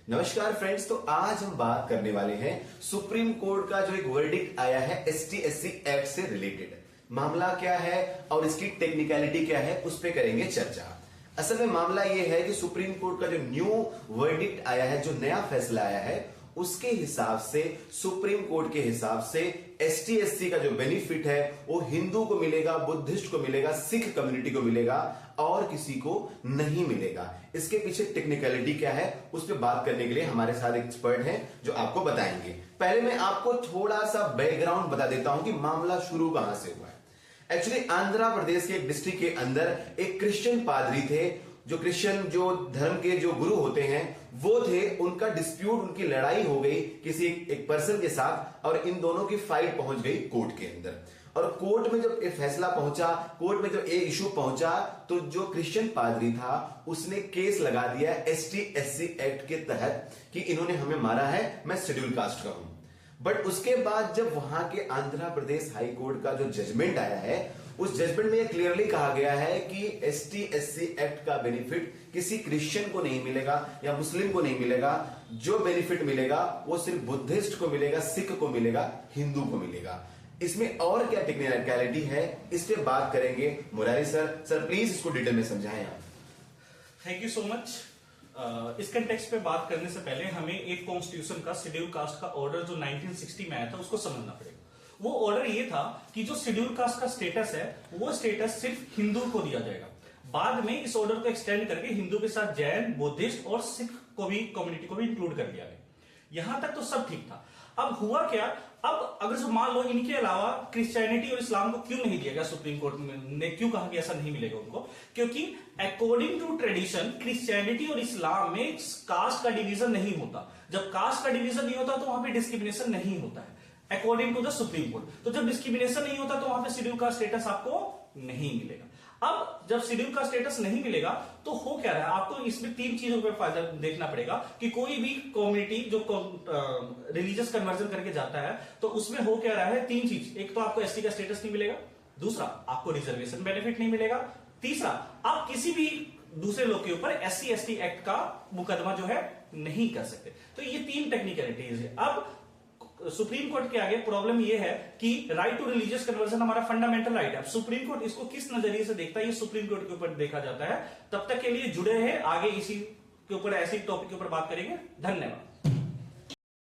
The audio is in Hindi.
नमस्कार फ्रेंड्स, तो आज हम बात करने वाले हैं सुप्रीम कोर्ट का जो एक वर्डिक्ट आया है ST/SC एक्ट से रिलेटेड। मामला क्या है और इसकी टेक्निकलिटी क्या है, उस पे करेंगे चर्चा। असल में मामला यह है कि सुप्रीम कोर्ट का जो न्यू वर्डिक्ट आया है, जो नया फैसला आया है, उसके हिसाब से सुप्रीम कोर्ट के हिसाब से ST/SC का जो बेनिफिट है वो हिंदू को मिलेगा, बुद्धिस्ट को मिलेगा, सिख कम्युनिटी को मिलेगा और किसी को नहीं मिलेगा। इसके पीछे टेक्निकलिटी क्या है उस पर बात करने के लिए हमारे साथ एक्सपर्ट हैं जो आपको बताएंगे। पहले मैं आपको थोड़ा सा बैकग्राउंड बता देता हूं कि मामला शुरू कहां से हुआ है। एक्चुअली आंध्र प्रदेश के एक डिस्ट्रिक्ट के अंदर एक क्रिश्चियन पादरी थे, जो क्रिश्चियन जो धर्म के जो गुरु होते हैं वो थे। उनका डिस्प्यूट, उनकी लड़ाई हो गई किसी एक पर्सन के साथ और इन दोनों की फाइल पहुंच गई कोर्ट के अंदर। और कोर्ट में जब ये फैसला पहुंचा, कोर्ट में जब ये इशू पहुंचा, तो जो क्रिश्चियन पादरी था उसने केस लगा दिया ST/SC एक्ट के तहत कि इन्होंने हमें मारा है, मैं शेड्यूल कास्ट का हूं। बट उसके बाद जब वहां के आंध्र प्रदेश हाई कोर्ट का जो जजमेंट आया है, उस जजमेंट में क्लियरली कहा गया है कि ST/SC एक्ट का बेनिफिट किसी क्रिश्चियन को नहीं मिलेगा या मुस्लिम को नहीं मिलेगा। जो बेनिफिट मिलेगा वो सिर्फ बुद्धिस्ट को मिलेगा, सिख को मिलेगा, हिंदू को मिलेगा। इसमें और क्या टेक्निकलिटी है, इस पे बात करेंगे मुरारी सर। सर प्लीज इसको डिटेल में समझाएं आप। Thank you so much. इस कंटेक्स्ट पे बात करने से पहले हमें एक कॉन्स्टिट्यूशन का शेड्यूल कास्ट का ऑर्डर जो 1960 में आया था उसको समझना पड़ेगा। वो ऑर्डर ये था कि जो शेड्यूल कास्ट का स्टेटस है वो स्टेटस सिर्फ हिंदू को दिया जाएगा। बाद में इस ऑर्डर को एक्सटेंड करके हिंदू के साथ जैन, बुद्धिस्ट और सिख को भी, कम्युनिटी को भी इंक्लूड कर दिया गया। यहां तक तो सब ठीक था। अब हुआ क्या, अब अगर जो मान लो इनके अलावा क्रिश्चियनिटी और इस्लाम को क्यों नहीं दिया गया, सुप्रीम कोर्ट ने क्यों कहा कि ऐसा नहीं मिलेगा उनको? क्योंकि अकॉर्डिंग टू ट्रेडिशन क्रिश्चियनिटी और इस्लाम में कास्ट का डिवीजन नहीं होता। जब कास्ट का डिवीजन नहीं होता तो वहां पे डिस्क्रिमिनेशन नहीं होता है according to the supreme court. तो जब डिस्क्रिमिनेशन नहीं होता तो वहां पे शेड्यूल का स्टेटस आपको नहीं मिलेगा। अब जब शेड्यूल का स्टेटस नहीं मिलेगा तो हो क्या रहा है, आपको इसमें तीन चीजों पर फायदा देखना पड़ेगा कि कोई भी कम्युनिटी जो रिलीजियस कन्वर्जन करके जाता है तो उसमें हो क्या रहा है, तीन चीज। एक तो आपको ST का स्टेटस नहीं मिलेगा, दूसरा आपको रिजर्वेशन बेनिफिट नहीं मिलेगा, तीसरा आप किसी भी दूसरे लोग के ऊपर SC/ST एक्ट का मुकदमा जो है नहीं कर सकते। तो ये तीन टेक्निकलिटीज है। अब सुप्रीम कोर्ट के आगे प्रॉब्लम यह है कि राइट टू रिलीजियस कन्वर्जन हमारा फंडामेंटल राइट है। अब सुप्रीम कोर्ट इसको किस नजरिए से देखता है, ये सुप्रीम कोर्ट के ऊपर देखा जाता है। तब तक के लिए जुड़े हैं, आगे इसी के ऊपर ऐसी टॉपिक के ऊपर बात करेंगे। धन्यवाद।